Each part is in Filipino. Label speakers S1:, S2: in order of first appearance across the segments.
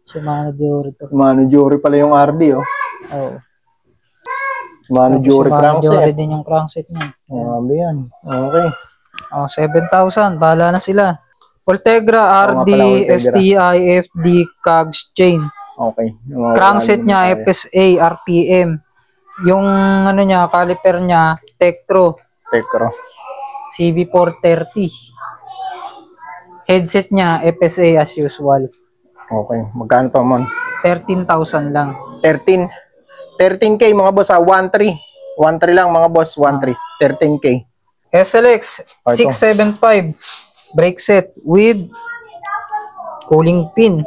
S1: Shimano Diori to.
S2: Shimano Diori pala yung RD, oh.
S1: Oo.
S2: Shimano Diori crankset.
S1: Diori din yung crankset niya.
S2: Grabe yan. Okay.
S1: 7,000. Bahala na sila. Ultegra, RD, STI, FD, Cogs, chain.
S2: Okay.
S1: Crankset niya, FSA, RPM. Yung ano niya, caliper niya, Tektro. CB430. Headset niya, FSA as usual.
S2: Okay. Magkano to, Mon?
S1: 13,000 lang.
S2: 13K mga boss, 1.3. 1.3 lang mga boss, 1.3. 13K.
S1: SLX 675 brake set with cooling pin.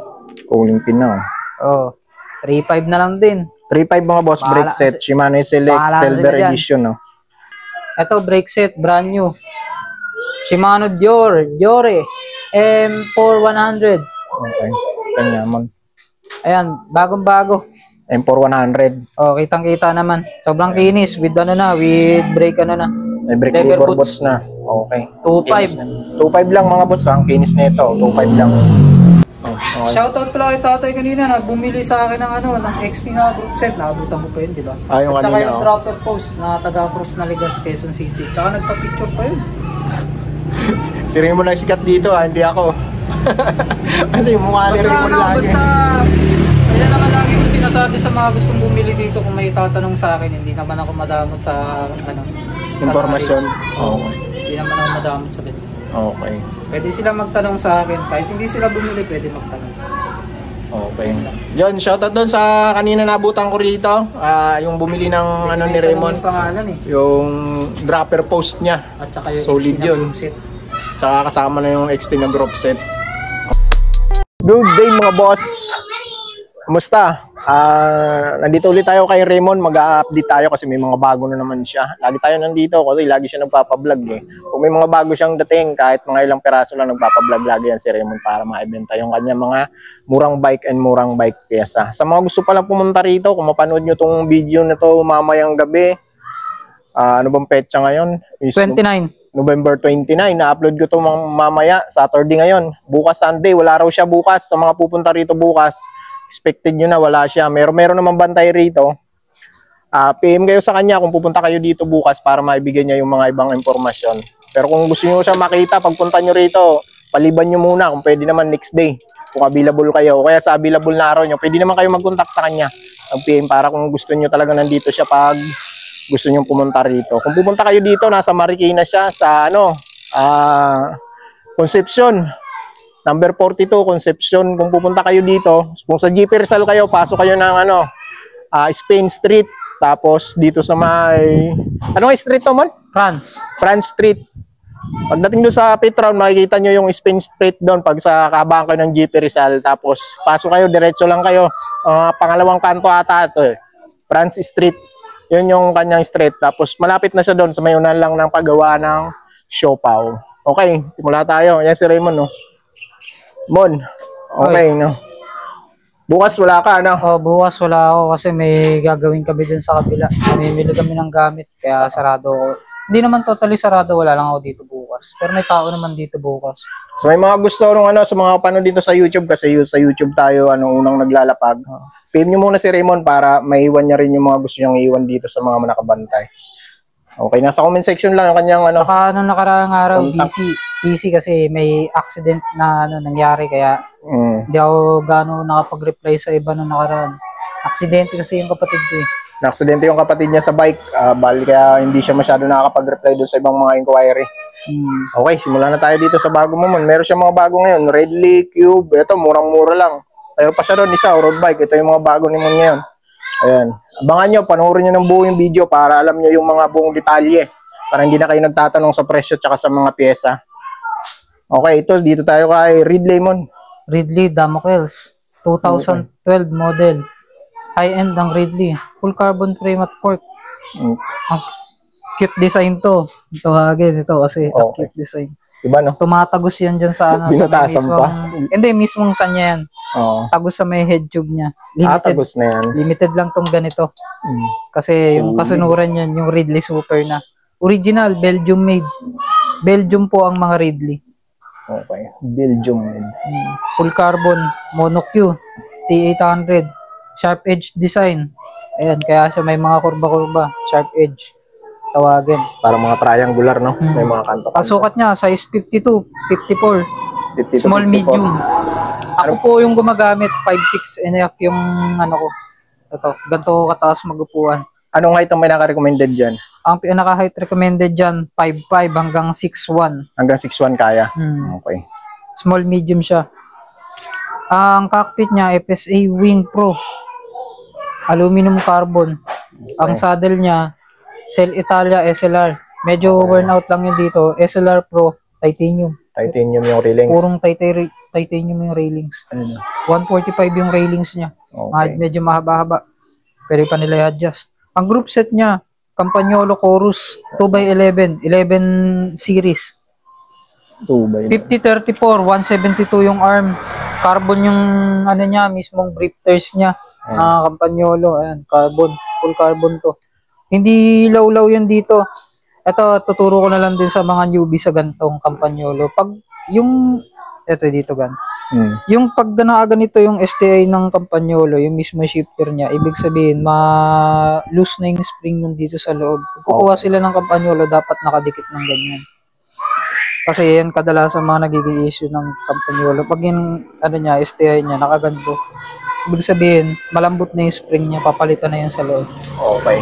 S2: Cooling pin na.
S1: Oh, 3.5 na lang din.
S2: 3.5 mga boss, brake set. Shimano SLX Silver Edition, no.
S1: Ito brake set, brand new. Shimano Diore M4100.
S2: Okay. Kanya man.
S1: Ayan, bagong-bago.
S2: M4100.
S1: Oh, kitang-kita naman. Sobrang kinis with with brake
S2: May brake lever boots na. Okay.
S1: 2.5.
S2: 2.5 lang mga boss, ang kinis nito. 2.5 lang.
S1: Okay. Shoutout pala kay tatay kanina na bumili sa akin ng ng XT na group set. Naabutan mo pa yun, di ba?
S2: Yung
S1: at saka
S2: kanina,
S1: yung dropper post na taga Cruz na Ligas, Quezon City. Tsaka nagpa-picture pa yun.
S2: Si Raymond na sikat dito, hindi ako. Kasi mukha ni Raymond lagi.
S1: Basta, kaya naman lagi ko sinasabi sa mga gustong bumili dito kung may tatanong sa akin, hindi naman ako madamot sa
S2: informasyon.
S1: Okay. Hindi naman ako madamot sa bit.
S2: Okay.
S1: Pwede sila magtanong sa akin, kahit hindi sila bumili, pwede magtanong.
S2: Okay. John, shoutout doon sa kanina nabutan ko rito. Yung bumili ng ni Raymond.
S1: Yung pangalan
S2: Yung dropper post niya.
S1: At saka yung
S2: solid
S1: XT
S2: yun.
S1: Set.
S2: Saka kasama na yung XT na group set. Good day mga boss. Kumusta? Nandito ulit tayo kay Raymond. Mag-update tayo kasi may mga bago na naman siya. Lagi tayo nandito kasi lagi siya nagpapablog eh. Kung may mga bago siyang dating, kahit mga ilang peraso lang nagpapablog lagi yan si Raymond para ma-ibenta yung kanya mga murang bike and murang bike pyesa. Sa mga gusto palang pumunta rito, kung mapanood nyo tong video na to mamayang gabi, ano bang petsa ngayon?
S1: 29.
S2: November 29, na-upload ko to mamaya, Saturday ngayon. Bukas Sunday, wala raw siya bukas. Sa mga pupunta rito bukas, expected nyo na wala siya. Meron naman bantay rito. PM kayo sa kanya kung pupunta kayo dito bukas para maibigay niya yung mga ibang impormasyon. Pero kung gusto nyo siya makita, pagpunta nyo rito, paliban nyo muna kung pwede naman next day. Kung available kayo. O kaya sa available na araw nyo, pwede naman kayo mag-contact sa kanya. Mag-PM para kung gusto nyo talaga nandito siya pag gusto nyo pumunta rito. Kung pupunta kayo dito, nasa Marikina siya sa Concepcion. Number 42, Concepcion. Kung pupunta kayo dito, kung sa GP Rizal kayo, pasok kayo ng Spain Street. Tapos dito sa may anong street to, Mon? France Street. Pagdating doon sa Petron, makikita nyo yung Spain Street doon pag sa kahabaan kayo ng GP Rizal. Tapos pasok kayo, diretso lang kayo. Pangalawang kanto ata ito France Street. Yun yung kanyang street. Tapos malapit na siya doon sa may unan lang ng paggawa ng siopaw. Okay, simula tayo. Yan si Raymond, no? Mon, okay, no? Bukas wala ka, no?
S1: Bukas wala ako kasi may gagawin kami dun sa kabila. Mamimili kami ng gamit, kaya sarado ako. Hindi naman totally sarado, wala lang ako dito bukas. Pero may tao naman dito bukas.
S2: So may mga gusto sa mga panood dito sa YouTube, kasi sa YouTube tayo unang naglalapag. PM nyo muna si Raymond para maiwan niya rin yung mga gusto niyang iwan dito sa mga nakabantay. Okay, nasa comment section lang yung kanyang
S1: Saka nakaraang araw, busy kasi may accident na nangyari, kaya hindi ako gano'n nakapag-reply sa iba nung nakaraan. Aksidente kasi yung kapatid ko eh.
S2: Na-aksidente yung kapatid niya sa bike, bali kaya hindi siya masyado nakakapag-reply doon sa ibang mga inquiry. Okay, simulan na tayo dito sa bago mo. Meron siya mga bago ngayon, Redley, Cube, ito murang-mura lang. Pero pa siya doon isa, road bike. Ito yung mga bago ni Mon ngayon. Ayan. Abangan nyo, panoorin nyo ng buo yung video para alam nyo yung mga buong detalye. Para hindi na kayo nagtatanong sa presyo at sa mga pyesa. Okay, dito tayo kay Ridley, Mon.
S1: Ridley Damocles. 2012 model. High-end ng Ridley. Full carbon frame at fork. Ang cute design to. Ito kasi cute design.
S2: Diba, no?
S1: Tumatagos yan dyan sa
S2: binutasan pa?
S1: Hindi, mismong kanya yan. Tagos sa may head tube niya. Limited,
S2: tagos na yan.
S1: Limited lang tong ganito. Kasi yung kasunuran yan, yung Ridley Super na. Original, Belgium made. Belgium po ang mga Ridley.
S2: Okay, Belgium made.
S1: Full carbon, mono Q. T800. Sharp edge design. Ayan, kaya siya may mga kurba-kurba. Sharp edge. Tawagin.
S2: Para mga triangular, no? May mga kanto-kanto.
S1: Pasukat niya, size 52, 54.
S2: 50 to
S1: Small,
S2: 54.
S1: medium. Ako po yung gumagamit, 5'6" and a half yung ano ko. Ito, ganito ko kataas magupuan.
S2: Anong height ang may naka-recommended dyan?
S1: Ang pinaka-height recommended dyan, 5'5" hanggang 6'1".
S2: Hanggang 6'1 kaya? Okay.
S1: Small, medium siya. Ang cockpit niya, FSA Wing Pro. Aluminum carbon. Ang saddle niya, Cell Italia SLR. Medyo worn out lang yun dito. SLR Pro, titanium.
S2: Titanium yung railings.
S1: Purong titanium yung railings.
S2: Ano?
S1: 145 yung railings niya.
S2: Okay.
S1: Medyo mahaba-haba. Pero pa nila i-adjust. Ang group set niya, Campagnolo Chorus 2x11, 11 series.
S2: 2x11.
S1: 5034, 172 yung arm. Carbon yung ano niya, mismong drifters niya. Campagnolo, ayan, carbon, full carbon to. Hindi law-law yan dito. Ito, tuturo ko na lang din sa mga newbie sa gantong Campagnolo. Pag yung, ito dito gan. Yung pag ganito yung STI ng Campagnolo, yung mismo shifter niya, ibig sabihin, ma-loose na yung spring nun dito sa loob. Kukuha sila ng Campagnolo, dapat nakadikit ng ganyan. Kasi yan kadalasan mga nagiging issue ng Campagnolo. Pag yung ano niya, STI niya, nakaganto. Ibig sabihin, malambot na yung spring niya, papalitan na yan sa loob.
S2: Okay.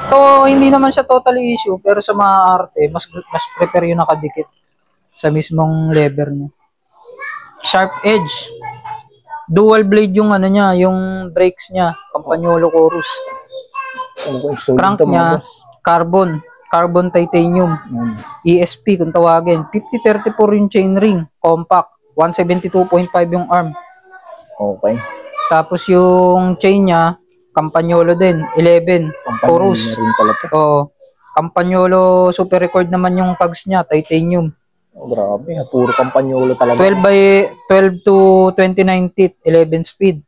S1: So, hindi naman siya totally issue, pero sa mga arte, mas prepare yung nakadikit sa mismong lever niya. Sharp edge. Dual blade yung ano niya, yung brakes niya, Campagnolo Chorus. Crank niya, carbon titanium. ESP kung tawagin. 5034 yung chainring, compact. 172.5 yung arm.
S2: Okay.
S1: Tapos yung chain niya, Campagnolo din, 11. Chorus. Oo. Campagnolo super record naman yung tags niya, titanium.
S2: Oh, grabe, puro Campagnolo talaga.
S1: 12 to 29 teeth, 11 speed.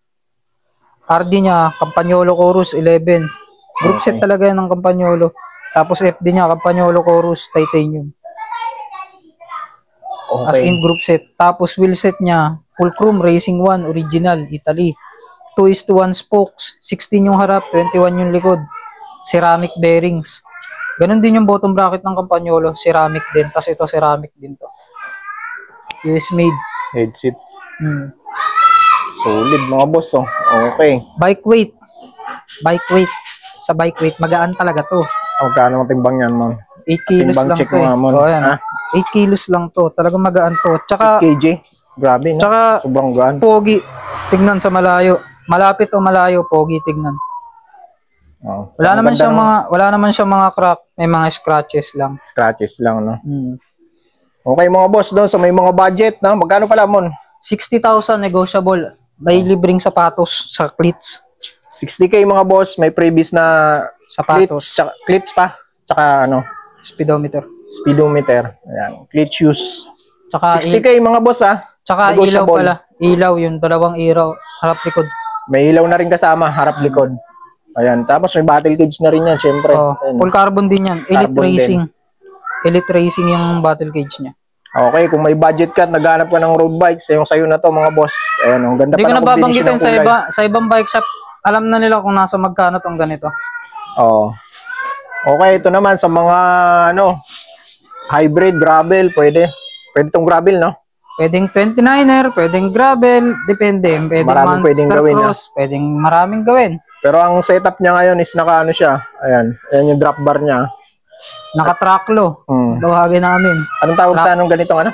S1: RD niya, Campagnolo Chorus, 11. Group set talaga yan ng Campagnolo. Tapos FD niya, Campagnolo Chorus, titanium.
S2: Okay.
S1: As in group set. Tapos wheel set niya, full chrome, Racing 1, original, Italy. 2:1 spokes, 16 yung harap, 21 yung likod. Ceramic bearings. Ganon din yung bottom bracket ng Campagnolo, ceramic din. Tapos ito ceramic din to. US made.
S2: Headset. Solid mga boss, oh. Okay.
S1: Bike weight. Sa bike weight, magaan talaga to.
S2: Magkano ang timbang yan, ma'am?
S1: 8 kilos
S2: Timbang
S1: lang
S2: check
S1: to.
S2: mo, ma'am.
S1: Oh, ayan. 8 kilos lang to. Talagang magaan to.
S2: 8
S1: Tsaka,
S2: kg. Grabe, no?
S1: tsaka
S2: sobrang gaan.
S1: pogi. Tignan sa malayo. Malapit o malayo, pogi tignan.
S2: Oh.
S1: Wala naman siyang mga crack, may mga scratches lang.
S2: Scratches lang, no? Okay, mga boss, doon sa may mga budget, no? Magkano pala, mon?
S1: 60,000 negotiable. May libreng sapatos sa cleats.
S2: 60K mga boss, may previous na
S1: Sapatos.
S2: cleats pa, tsaka ano,
S1: Speedometer.
S2: speedometer. Ayan, cleat shoes.
S1: Tsaka
S2: 60K mga boss, ah.
S1: Tsaka ilaw
S2: Negotiable.
S1: pala. Ilaw yun, dalawang ilaw, harap likod.
S2: May ilaw na rin kasama, harap likod. Ayan, tapos may battle cage na rin yan, syempre.
S1: Oh,
S2: Ayan.
S1: full carbon din yan. Elite
S2: Carbon
S1: Racing. Elite Racing yung battle cage niya.
S2: Okay, kung may budget ka at naghanap ka ng road bikes, yung sayo na to mga boss. Ayan, ang ganda
S1: Hindi
S2: pa
S1: ko
S2: ng combination
S1: nababanggitin
S2: ng
S1: sa
S2: kulay.
S1: sa ibang bike shop. Alam na nila kung nasa magkano tong ganito.
S2: Oo. Okay, ito naman sa mga ano, hybrid, gravel, pwede. Pwede tong gravel, no?
S1: Pwedeng 29er, pwedeng gravel, depende. Pwedeng
S2: Maraming pwedeng
S1: monster
S2: gawin,
S1: cross, pwedeng maraming gawin.
S2: Pero ang setup niya ngayon is naka ano siya. Ayan, ayan yung drop bar niya.
S1: Naka-tracklo. Tawagin namin.
S2: Anong tawag sa anong ganitong ano?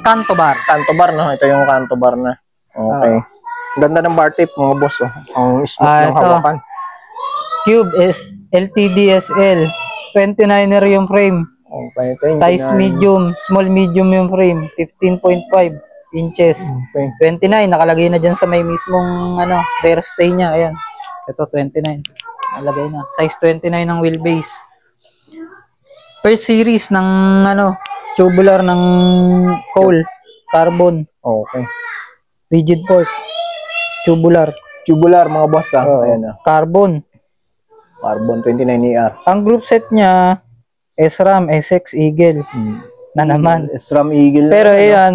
S1: Canto bar.
S2: Canto bar, no? Ito yung canto bar na. Okay. Ang ganda ng bar tip, mga boss, oh. Ang smooth ng
S1: ito.
S2: hawakan.
S1: Cube is LTDSL. 29er yung frame.
S2: Okay, ito yung
S1: Size medium, small medium yung frame. 15.5 inches.
S2: Okay.
S1: 29, nakalagay na dyan sa may mismong ano, rear stay niya. Ayan. Ito, 29. Nakalagay na. Size 29 ng wheelbase. First series ng ano, tubular ng coal, carbon,
S2: Okay.
S1: rigid fork, tubular,
S2: Tubular, mga boss, ah. Ayan, ah.
S1: carbon.
S2: Carbon 29ER.
S1: Ang group set niya, SRAM, SX Eagle na naman.
S2: SRAM Eagle.
S1: Pero
S2: na, ano?
S1: ayan,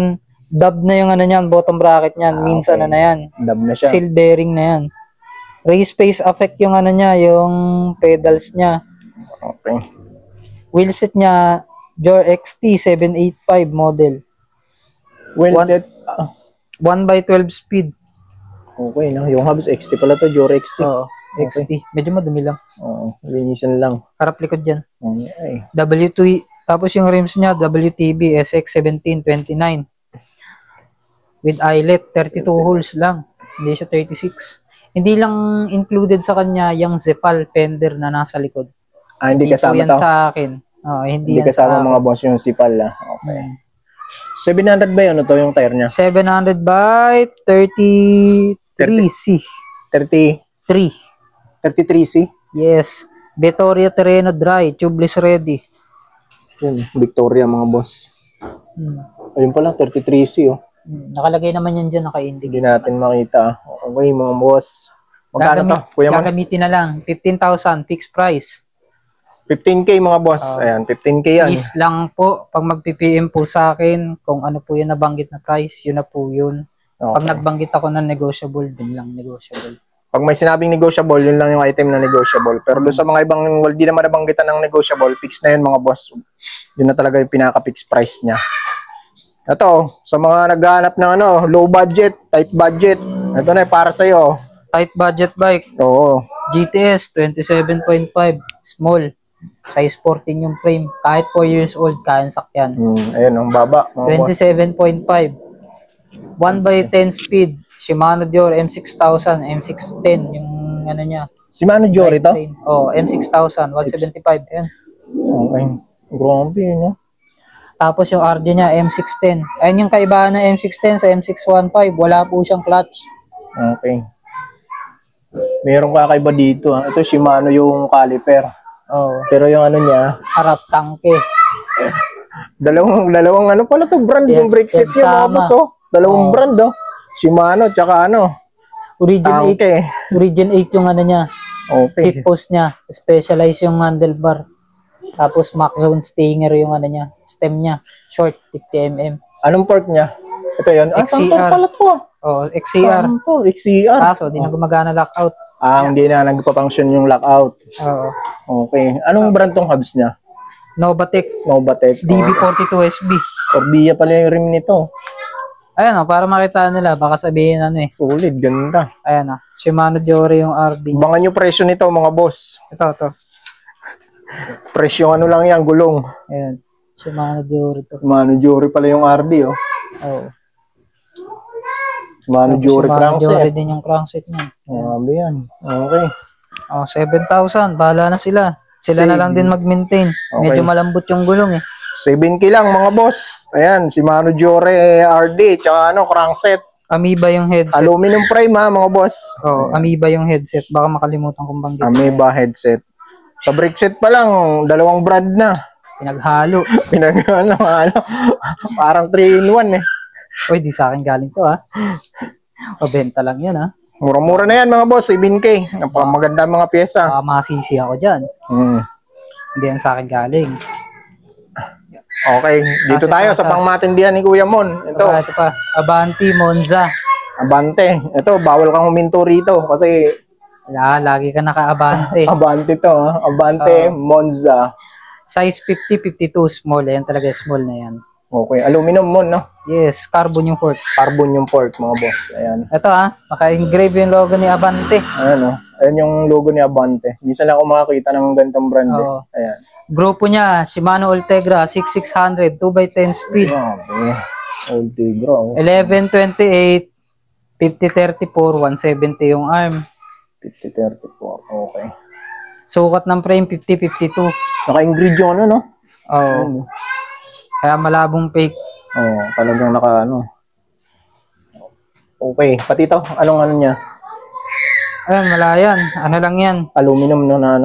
S1: Dub na yung ano niyan, bottom bracket niyan. Minsan
S2: okay.
S1: na yan.
S2: Dub na siya.
S1: Seal bearing na yan. Race space affect yung ano niya, yung pedals niya.
S2: Okay.
S1: Wheelset niya, Jor XT 785 model.
S2: Wheelset.
S1: 1/12 speed.
S2: Okay, no? Yung hubs XT pala to, Jor XT.
S1: Oo, XT. Medyo madumi lang.
S2: Oo, linisan lang.
S1: Harap likod dyan.
S2: Okay.
S1: W2, tapos yung rims niya, WTB SX 1729. With eyelet, 32 holes lang. Hindi siya 36. Hindi lang included sa kanya yung Zepal fender na nasa likod.
S2: Hindi kasama
S1: yan
S2: to?
S1: sa akin. hindi yan
S2: kasama
S1: sa
S2: mga boss yung Zepal ah. Okay. 700 ba yun? Ano to yung tire niya?
S1: 700 by 33C.
S2: 33C?
S1: 3. Yes. Vittoria Terreno Dry, tubeless ready.
S2: Yun, Victoria mga boss. Ayun pala, 33C oh.
S1: Nakalagay naman yan dyan,
S2: Hindi
S1: naka-indicate.
S2: natin makita. Okay mga boss. Magkano to? Kuya Mon?
S1: Gagamitin na lang. 15,000 fixed price.
S2: 15K mga boss. Ayan, 15K yan.
S1: Please lang po, pag mag-PPM po sa akin, kung ano po yung nabanggit na price, yun na po yun.
S2: Okay.
S1: Pag nagbanggit ako ng negotiable, din lang negotiable.
S2: Pag may sinabing negotiable, yun lang yung item na negotiable. Pero doon sa mga ibang, di naman nabanggitan ng negotiable, fix na yun mga boss. Yun na talaga yung pinaka-fix price niya. Ito, sa mga naghahanap ng low budget, tight budget, ito na para sa'yo.
S1: Tight budget bike.
S2: Oo.
S1: GTS 27.5, small. Size 14 yung frame. Kahit 4 years old, kayang sakyan.
S2: Ayun, ang baba.
S1: 27.5. 1/10 speed. Shimano Dior M6000, M610 yung ano niya.
S2: Shimano Dior ito?
S1: M6000, 175. Yan.
S2: Okay. Grabe, no?
S1: Tapos yung RD niya, M610. Ayun yung kaibahan ng M610 sa M615. Wala po siyang clutch.
S2: Okay. Merong kakaiba dito. Ito, Shimano yung caliper. Pero yung ano niya,
S1: harap tangke.
S2: Dalawang ano pala to brand, yung brake set niya mga boss, Dalawang brand, Shimano, tsaka
S1: Origin 8. Origin 8 yung ano niya.
S2: Okay.
S1: Seat post niya. Specialized yung handlebar. Tapos Max Zone Stinger yung ano niya. Stem niya. Short, 50mm.
S2: Anong port niya? Ito yun? Santor pala to.
S1: XCR.
S2: Santor, XCR.
S1: Kaso, di na gumagana lockout.
S2: Hindi na nagpa-function yung lockout. Okay. Anong brand tong hubs niya?
S1: Novatec. DB42SB.
S2: Orbia pala yung rim nito.
S1: Ayan para makita nila. Baka sabihin
S2: Solid, ganda.
S1: Ayan Shimano Dior yung RD.
S2: Bangan yung presyo nito mga boss.
S1: Ito.
S2: Presyo lang yan, gulong.
S1: Ayan. Shimano Dior ito.
S2: Shimano Dior pala yung RD, Shimano Dior crankset.
S1: Dior din yung crankset niya.
S2: Grabe yan. Okay.
S1: 7,000. Bahala na sila. Sila na lang din mag-maintain. Medyo malambot yung gulong
S2: 7K lang mga boss. Ayan, Shimano Dior RD, tsaka crankset.
S1: Amoeba yung headset.
S2: Aluminum frame mga boss.
S1: Amoeba yung headset. Baka makalimutan kong banggit.
S2: Amoeba headset. Sa brake set pa lang, dalawang brand na.
S1: Pinaghalo.
S2: Parang 3-in-1
S1: Uy, di sa akin galing to Benta lang yan
S2: Mura-mura na yan mga boss, 7K. Maganda mga pyesa.
S1: Masisi ako dyan. Hindi yan sa akin galing.
S2: Okay, dito tayo sa pangmatindihan ni Kuya Mon. Ito
S1: pa. Avanti Monza.
S2: Abante. Ito, bawal kang huminto rito kasi
S1: lagi ka naka-Abante.
S2: Abante to, Abante Monza.
S1: Size 50-52 small. Yan talaga small na yan.
S2: Okay, aluminum mo, no?
S1: Yes, carbon yung fork.
S2: Carbon yung fork, mga boss. Ayan.
S1: Ito naka-engrave yung logo ni Abante.
S2: Ayan Ayan yung logo ni Abante. Minsan lang ako makakita ng ganitong brand Ayan.
S1: Grupo niya, Shimano Ultegra 6600 2x10 speed.
S2: Ultegra.
S1: 1128 5034 170 yung arm.
S2: 5034. Okay.
S1: Sukat ng frame 5052.
S2: Naka-ingrid yung no?
S1: Kaya malabong fake.
S2: Talagang Okay, pati ito, anong niya?
S1: Ayan, malayan. Ano lang yan?
S2: Aluminum na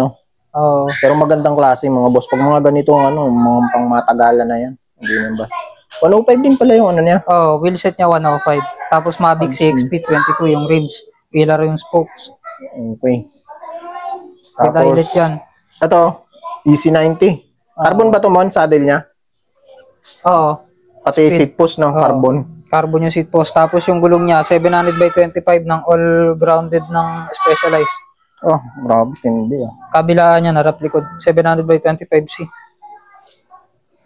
S2: Pero magandang klase mga boss. Pag mga ganito mga pangmatagalan na yan. Hindi na basta. 105 din pala yung niya.
S1: Wheelset niya 105. Tapos Mavic CXP 22 yung rims. Pillar yung spokes.
S2: Okay.
S1: Tapos yan.
S2: Ito, EC90. Carbon ba ito, Mon? Saddle niya?
S1: Oo.
S2: Pati seat post, no? Carbon.
S1: Carbon yung seat post. Tapos yung gulong niya, 700 by 25 ng all-grounded ng Specialized.
S2: Oh, grabe, hindi ah.
S1: Kabilaan niya, narap likod. 700 by 25C.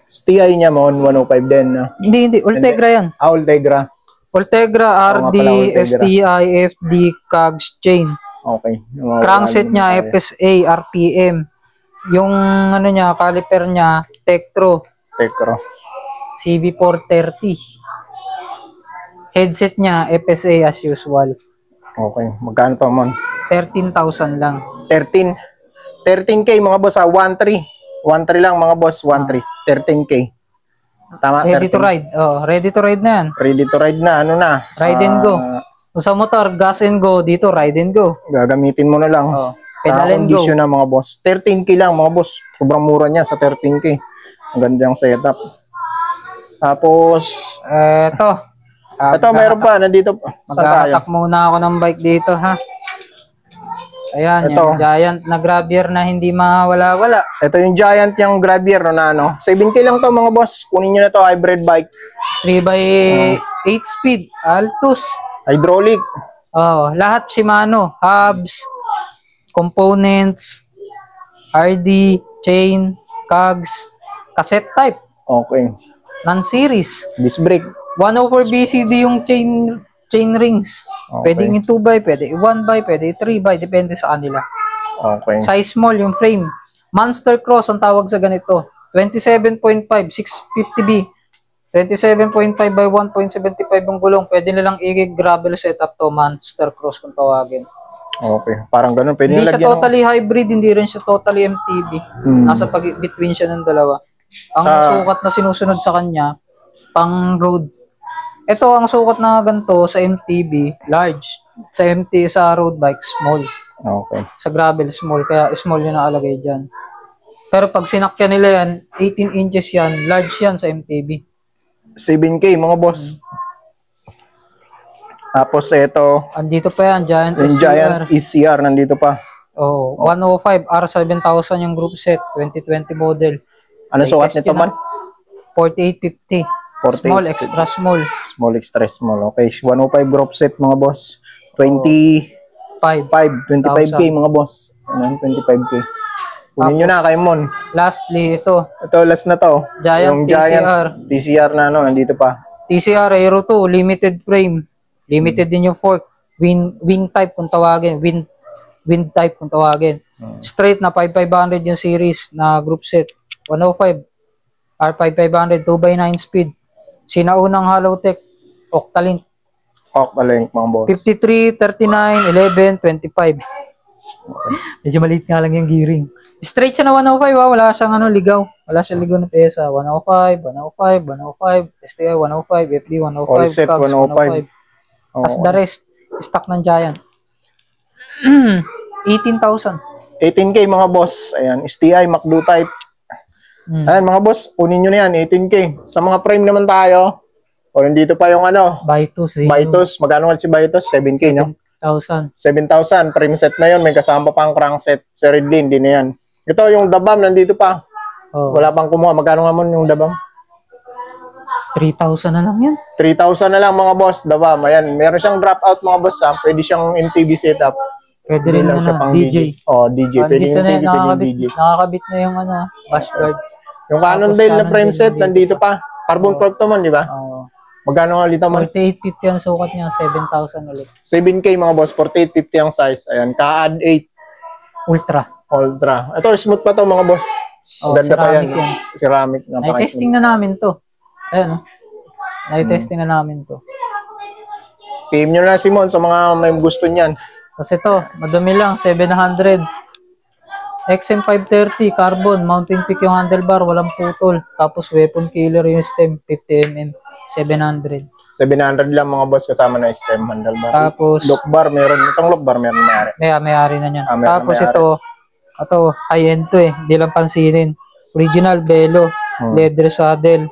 S2: STI niya mo, 105 din. No?
S1: Hindi. Ultegra yan.
S2: Ah, Ultegra.
S1: Ultegra,
S2: Oo nga
S1: RD,
S2: pala, Ultegra.
S1: STI, FD, COGS, chain.
S2: Okay.
S1: Crankset niya, FSA, RPM. Yung ano niya, caliper niya, Tektro,
S2: Tekro.
S1: CB430. Headset niya, FSA as usual.
S2: Okay. Magkano to, Mon?
S1: 13,000 lang.
S2: 13. 13K mga boss, 1.3. 1.3 lang mga boss, 1.3. 13K. Tama,
S1: Ready to
S2: 13.
S1: ride. Oh, ready to ride na yan.
S2: Ready to ride na, ano na?
S1: Ride and go. Kung sa motor, gas and go. Dito, ride and go.
S2: Gagamitin mo na lang.
S1: Oh, pedal and go.
S2: Kondisyon na mga boss. 13K lang mga boss. Sobrang mura niya sa 13K. Ang ganda yung setup. Tapos, ito mayroon pa. Nandito. Saan tayo?
S1: Mag-attack muna ako ng bike dito, ha? Ayan,
S2: Ito.
S1: yung Giant na grabber na hindi mawala-wala.
S2: Ito yung Giant yung Gravier no, na ano. 70 lang to mga boss. Kunin nyo na to, hybrid bikes.
S1: 3x8 speed, Altus.
S2: Hydraulic.
S1: Oh, lahat Shimano, hubs, components, RD, chain, cogs, cassette type,
S2: Okay.
S1: non-series.
S2: Disc brake.
S1: 104 BCD yung chain rings.
S2: Okay.
S1: Pwedeng i-2x, pwede i-1x, pwede i-3x, depende sa kanila.
S2: Okay.
S1: Size small yung frame. Monster Cross ang tawag sa ganito. 27.5, 650B. 27.5 by 1.75 yung gulong. Pwede nilang i-gravel setup to, Monster Cross kung tawagin.
S2: Okay. Parang ganun. Pwede
S1: Hindi siya
S2: nilagyan ng-
S1: totally hybrid, hindi rin siya totally MTB. Nasa between siya ng dalawa. Ang sukat na sinusunod sa kanya, pang road. Ito ang sukat na ganito sa MTB, large. Sa sa road bike, small.
S2: Okay.
S1: Sa gravel, small. Kaya small yung nakalagay dyan. Pero pag sinakyan nila yan, 18 inches yan, large yan sa MTB.
S2: 7K mga boss. Tapos ito,
S1: Andito pa yan, Giant
S2: yung
S1: SCR.
S2: Giant ECR nandito pa.
S1: Oh, 105 R7000 yung group set, 2020 model.
S2: Ano sukat nito man?
S1: 4850.
S2: 48.
S1: Small, extra small.
S2: Small, extra small. Okay. 105 group set mga boss. 25, 25K mga boss. Ano, 25K. Kunin nyo na kay Mon.
S1: Lastly, ito.
S2: Ito, last na to.
S1: Giant TCR.
S2: TCR na ano, nandito pa.
S1: TCR Aero 2, limited frame. Limited din yung fork. Wing type kung tawagin. Wind type kung tawagin. Straight na 5500 yung series na group set. 105. R5500, 2x9 speed. Sinaunang Halotech, Octalink.
S2: Octalink mga boss.
S1: 53, 39, 11, 25. Medyo maliit nga lang yung gearing. Straight siya na 105, wala siyang ligaw. Wala siyang ligaw na pesa. 105, 105, 105, STI 105, FD 105,
S2: All set,
S1: COGS 105.
S2: 105.
S1: Tapos the rest, stock ng Giant. 18,000.
S2: 18K mga boss. Ayan, STI, McDo type. Ayan mga boss, kunin nyo na yan, 18K. Sa mga frame naman tayo, o nandito pa yung
S1: Vitus.
S2: Vitus. Magkano nga si Vitus? 7K, no?
S1: 7,000.
S2: 7,000. Frame set na yun. May kasama pa ang crankset. Si Ridley, hindi na yan. Ito, yung Dabam, nandito pa.
S1: Oh,
S2: Wala pang kumuha. Magkano nga mo yung Dabam?
S1: 3,000 na lang yan.
S2: 3,000 na lang mga boss. Dabam. Ayan. Meron siyang drop out mga boss. Ha? Pwede siyang MTB setup.
S1: Pwede
S2: Hindi
S1: rin
S2: lang siya pang
S1: DJ.
S2: Oh, DJ. Pwede
S1: Andito
S2: yung
S1: na
S2: MTB,
S1: yan,
S2: pwede yung DJ.
S1: nakakabit na yung bash guard.
S2: Yung Cannondale na frame set, nandito pa. Carbon cork to man, di ba?
S1: Oh.
S2: Magkano nga lito man?
S1: 4850 ang sukat niya, 7,000 ulit.
S2: 7K mga boss, 4850 ang size. Ayan, ka-add 8
S1: Ultra.
S2: Ultra. Ito, smooth pa to mga boss.
S1: Oh,
S2: Ganda pa yan.
S1: ceramic yan.
S2: Ceramic.
S1: Nai-testing na namin to. Ayan, oh. Nai-testing na namin to.
S2: PM nyo na Simon sa mga may gusto niyan.
S1: Kasi to, madumi lang, 700. XM530, carbon, mountain peak yung handlebar, walang putol. Tapos weapon killer yung stem, 50mm, 700.
S2: 700 lang mga boss kasama na stem handlebar.
S1: Tapos,
S2: Lock bar meron. Itong lock bar meron mayari.
S1: may-ari na niyan.
S2: Meron
S1: Tapos
S2: na may-ari.
S1: ito, high-end to hindi lang pansinin. Original Velo, leather saddle,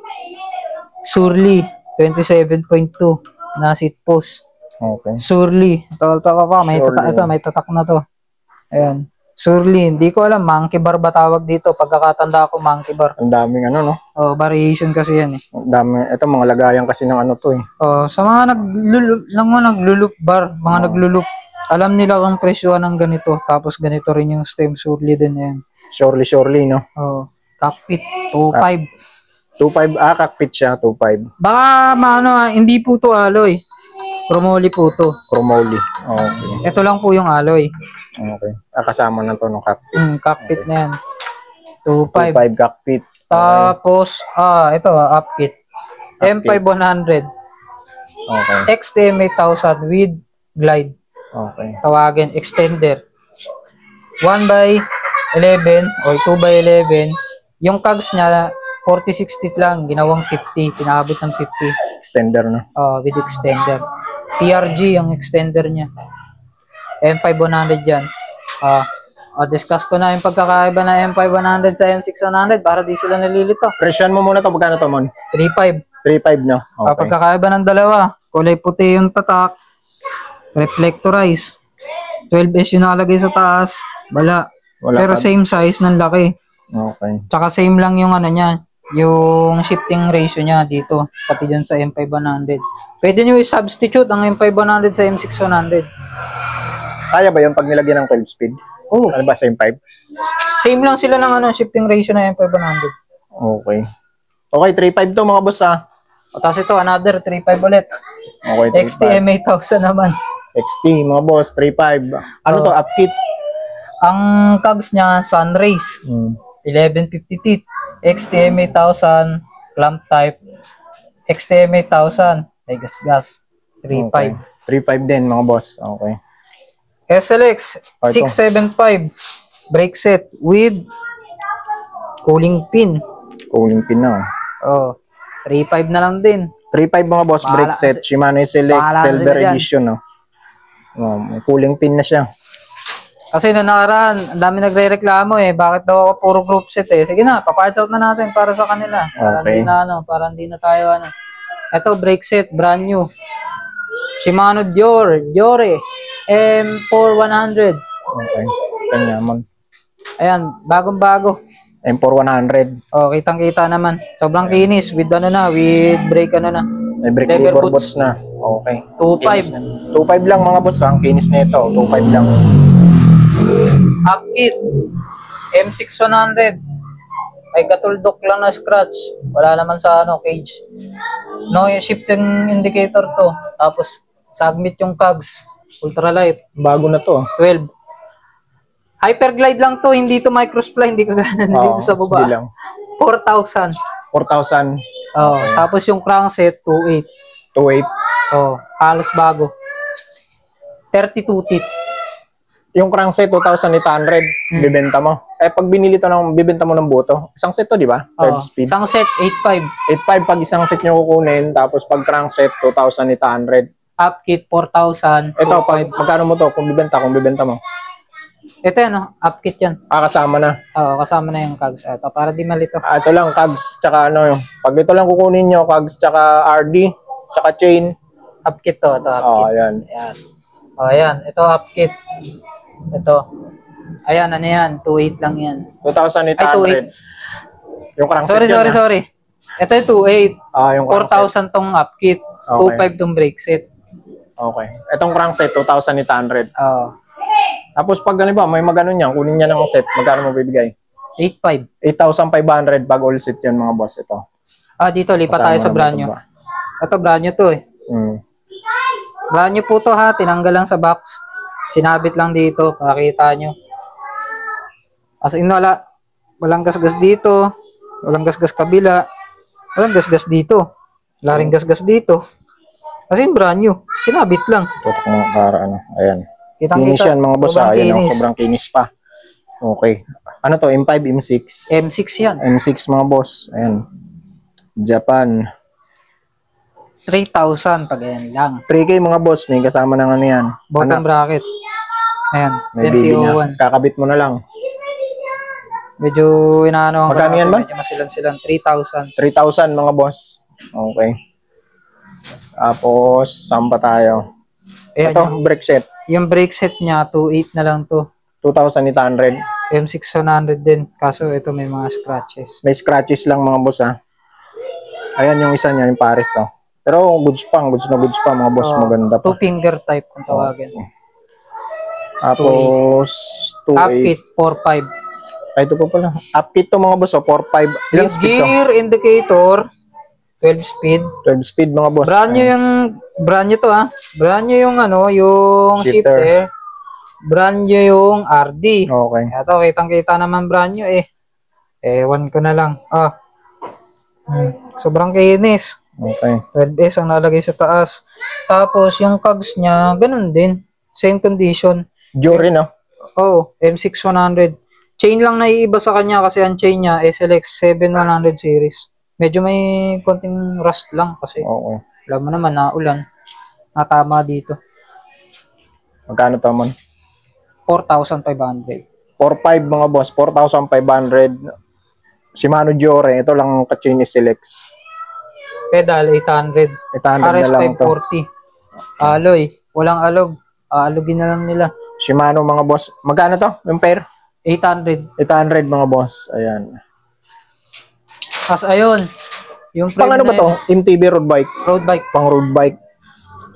S1: Surly, 27.2 na seat post.
S2: Okay.
S1: Surly, ito pa, may
S2: Surly.
S1: tatak, ito, may tatak na to. Ayan. Surly, hindi ko alam. Monkey bar ba tawag dito? Pagkakatanda ko, monkey bar.
S2: Ang daming ano, no?
S1: Oh, variation kasi yan eh.
S2: Ang dami. Ito, mga lagayan kasi ng ano to eh.
S1: Oh, sa mga naglulup bar, mga naglulup, alam nila kung presyo ng ganito. Tapos ganito rin yung stem. Surely din yan.
S2: Surely, no?
S1: Oh, cockpit, 2.5.
S2: 2.5, cockpit siya, 2.5.
S1: Baka, hindi po to alloy. Chromoly po to.
S2: Chromoly. Okay.
S1: Ito lang po yung alloy.
S2: Okay. Kasama na to ng cockpit.
S1: Cockpit
S2: Okay.
S1: na yan. 2.5.
S2: 2.5 cockpit.
S1: Tapos, ito, upkit. M5100.
S2: Okay.
S1: XTM 8000 with glide.
S2: Okay.
S1: Tawagin, extender. 1x11 or 2x11. Yung cogs niya, 40-60 lang. Ginawang 50. Pinabot ng 50.
S2: Extender, no?
S1: With extender. PRG yung extender niya. M5100 yan. Discuss ko na yung pagkakaiba ng M5100 sa M6100 para di sila nalilito.
S2: Presyon mo muna to. Magkano to, Mon?
S1: 3.5.
S2: 3.5, no? Okay.
S1: Pagkakaiba ng dalawa, kulay puti yung tatak, reflectorize. 12S yung nakalagay sa taas, wala. Pero same size ng laki.
S2: Okay.
S1: Tsaka same lang yung ano niya, yung shifting ratio niya dito, pati dyan sa M5100. Pwede nyo i-substitute ang M5100 sa M6100.
S2: Kaya ba yun pag nilagyan ng 12 speed?
S1: Oh,
S2: Ano ba, same 5?
S1: same lang sila ng shifting ratio ng M5100.
S2: Okay. Okay, 3.5 to mga boss
S1: Tapos ito, another 3.5 ulit.
S2: Okay, 3.5.
S1: XTM 8000 naman.
S2: XT, mga boss, 3.5. Ano to, upkit?
S1: Ang cogs niya, Sunrays. 1150 teeth. XTM 8000, clamp type. XTM 8000, may gas. 3.5.
S2: Okay. 3.5 din, mga boss. Okay.
S1: SLX, 675. Brake set with cooling pin.
S2: Cooling pin na.
S1: 3.5 na lang din.
S2: 3.5 mga boss, brake set. Shimano SLX Silver Edition, no? May cooling pin na siya.
S1: Kasi na nakaraan, ang dami nagre-reklamo bakit daw ako puro group set Sige na, pa-parts out na natin para sa kanila. Para
S2: Okay.
S1: hindi na tayo Ito, brake set, brand new. Shimano Diore M4100.
S2: Okay. Kanya, man.
S1: Ayan, bagong-bago.
S2: M4100.
S1: Kitang-kita naman. Sobrang kinis with with brake
S2: May brake
S1: lever
S2: lever
S1: boots.
S2: boots na. Okay.
S1: 2.5.
S2: 2.5 lang mga boss. Ang kinis nito. 2.5 lang.
S1: Upkit. M6100. May katuldok lang na scratch. Wala naman sa cage. No, yung shifting indicator to. Tapos, submit yung cogs. Ultralight.
S2: Bago na to.
S1: 12. Hyperglide lang to. Hindi to microspline. Hindi kagana dito sa baba.
S2: Sige lang.
S1: 4,000.
S2: 4,000.
S1: Tapos yung crankset, 2.8.
S2: 2.8.
S1: Halos bago. 32 teeth.
S2: Yung crankset, 2,800. Bibenta mo. Pag binili to bibenta mo ng buto. Isang set to, di ba? Third speed.
S1: Isang set, 8.5.
S2: 8.5 pag isang set nyo kukunin. Tapos pag crankset, 2,800.
S1: Upkit, 4,000.
S2: Ito, pag magkano mo to? Kung bibenta mo.
S1: Ito upkit yan.
S2: Kasama na.
S1: Kasama na yung cogs. Ito, para di malito.
S2: Ito lang, cogs, tsaka pag ito lang kukunin nyo, cogs, tsaka RD, tsaka chain.
S1: Upkit to. Ito, upkit.
S2: Ayan.
S1: Ayan. Ito, upkit. Ito. Ayan, 2.8 lang yan.
S2: 2,800. Yung crankset
S1: Sorry. Ito yung 2.8.
S2: yung crankset.
S1: 4,000 tong upkit.
S2: Okay.
S1: 2.5 tong brake set.
S2: Okay. Itong crankset, 2,800.
S1: Tapos
S2: pag may magano niyan, kunin niya ng set, magkano mo bibigay?
S1: 8.5.
S2: 8,500 pag all set yun, mga boss. Ito.
S1: Dito, lipat tayo sa brand new. Ito, brand new to Brand new po to tinanggal lang sa box. Sinabit lang dito, makikita nyo. As in, walang gasgas dito, walang gasgas kabila, walang gasgas dito, wala rin gasgas dito. As in, brand new. Sinabit lang.
S2: Tutok mo para Ayan. Kinis yan, mga boss. Ayan, sobrang kinis pa. Okay. Ano to? M5, M6?
S1: M6 yan.
S2: M6, mga boss. Ayan. Japan.
S1: 3,000 pag ayan lang.
S2: 3K, mga boss. May kasama ng yan.
S1: Bottom bracket. Ayan.
S2: May bibi niya. Kakabit mo na lang.
S1: Medyo inaano
S2: magkano yan ba?
S1: Medyo masilan-silan. 3,000.
S2: 3,000, mga boss. Okay. Tapos, saan pa tayo?
S1: Ayan,
S2: ito, brake set.
S1: Yung brake set niya, 2.8 na lang to.
S2: 2,800.
S1: M6100 din. Kaso ito may mga scratches.
S2: May scratches lang mga boss ha. Ayan yung isa niya, yung Paris oh. Pero goods na goods pa mga boss, maganda pa.
S1: 2 finger type kung tawagin.
S2: Tapos, 2.8.
S1: Upkit 4.5.
S2: Ay, ito pa pala. Upkit to mga boss oh, 4.5. Ilang speed to?
S1: Gear indicator, 12 speed.
S2: 12 speed mga boss.
S1: Brand new to ha. Brand new yung ano, yung shifter. Brand new yung RD.
S2: Okay.
S1: Ito, kitang-kita naman brand new eh. Ewan ko na lang. Sobrang kinis.
S2: Okay.
S1: 12S ang nalagay sa taas. Tapos yung cogs niya, ganun din. Same condition.
S2: Jury no?
S1: M6100. Chain lang naiiba sa kanya kasi ang chain niya SLX 7100 series. Medyo may konting rust lang kasi.
S2: Okay.
S1: Alam mo naman, naulan. Natama dito.
S2: Magkano pa man?
S1: 4,500.
S2: 4.5 mga boss, 4,500. Shimano Giore, ito lang ka-chain SLX.
S1: Pedal, 800.
S2: 800
S1: RS
S2: na lang to.
S1: 540. Alloy, walang alog. Aalugin na lang nila.
S2: Shimano mga boss. Magkano to? Yung pair?
S1: 800.
S2: 800 mga boss. Ayan.
S1: As ayun, yung
S2: Pang ano ba to? MTB road bike?
S1: Road bike.
S2: Pang road bike.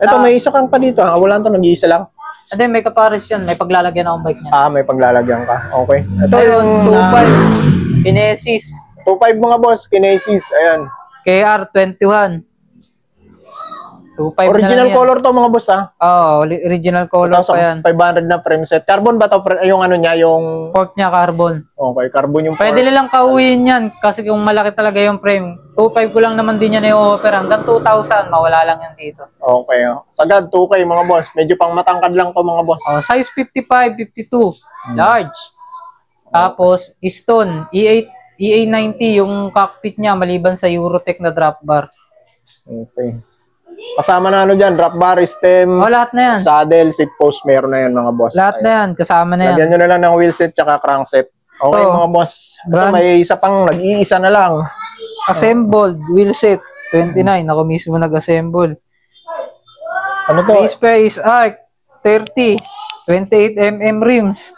S2: Ito, may isa kang pa dito ha. Wala to, nag-iisa lang.
S1: And then may kapares yan. May paglalagyan akong bike niya.
S2: May paglalagyan ka. Okay. Ito
S1: Ayun,
S2: yung
S1: 2.5. Kinesis.
S2: 2.5 mga boss. Kinesis. Ayan.
S1: KR21. 2.5
S2: Original
S1: na lang yan.
S2: color to mga boss ha.
S1: Original color pa yan.
S2: 500 na frame set. Carbon ba to? Yung ano niya, yung...
S1: Fork niya carbon.
S2: Okay, carbon yung
S1: Pwede nilang kauwiin yan kasi kung malaki talaga yung frame. 2.5 ko lang naman din yan i-offer. Hanggang 2,000, mawala lang yan dito.
S2: Okay. Sagad, 2K mga boss. Medyo pang matangkad lang to mga boss.
S1: Size 55, 52. Large. Tapos, Stone. EA90 yung cockpit niya maliban sa Eurotech na drop bar.
S2: Okay. Kasama na ano dyan, drop bar, stem,
S1: Lahat na yan.
S2: saddle, seat post, meron na yan mga boss.
S1: Lahat na yan. Kasama na yan.
S2: Lagyan nyo na lang ng wheelset tsaka crankset. Okay mga boss. Ito, may isa pang nag-iisa na lang.
S1: Assembled, wheelset, 29. Ako mismo nag-assemble.
S2: Ano to?
S1: Base space, arc, 30. 28mm rims.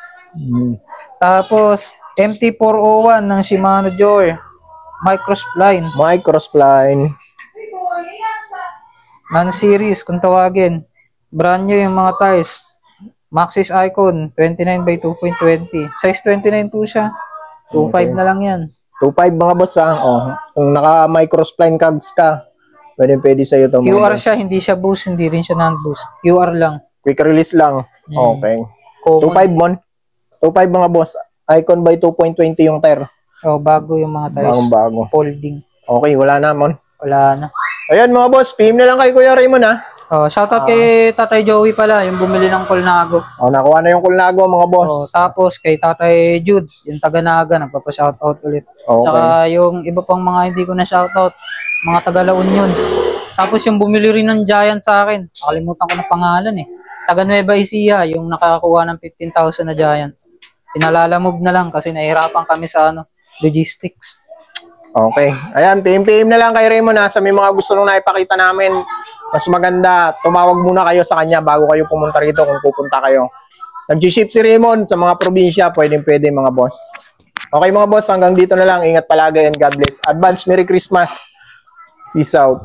S1: Tapos, MT401 ng Shimano Joy. Microspline.
S2: Microspline.
S1: Non-series, kung tawagin. Brand new yung mga tires. Maxxis Icon, 29 by 2.20. Size 29 po siya. 2.5 na lang yan.
S2: 2.5 mga boss ha. Kung naka-microspline cogs ka, pwede sa'yo to.
S1: QR siya, hindi siya boost, hindi rin siya non-boost. QR lang.
S2: Quick release lang. Okay.
S1: Common.
S2: 2.5 mon. 2.5 mga boss. Icon by 2.20 yung tire.
S1: Bago yung mga tires.
S2: Bago.
S1: Folding.
S2: Okay, wala na mon.
S1: Wala na.
S2: Ayan mga boss, PM na lang kay Kuya Raymond ha.
S1: Shoutout kay Tatay Joey pala, yung bumili ng Colnago.
S2: Nakuha na yung Colnago mga boss.
S1: Tapos kay Tatay Jude, yung taga Naga, nagpapa-shoutout ulit.
S2: Okay.
S1: Tsaka yung iba pang mga hindi ko na shoutout, mga taga La Union. Tapos yung bumili rin ng Giant sa akin, nakalimutan ko na pangalan eh. Taga Nueva Ecija, yung nakakuha ng 15,000 na Giant. Pinalalamog na lang kasi nahihirapan kami sa logistics.
S2: Okay. Ayan, PM na lang kay Raymond ha. Sa may mga gusto nung naipakita namin, mas maganda, tumawag muna kayo sa kanya bago kayo pumunta rito kung pupunta kayo. Nag-ship si Raymond sa mga probinsya, pwede mga boss. Okay mga boss, hanggang dito na lang. Ingat palagi and God bless. Advance Merry Christmas. Peace out.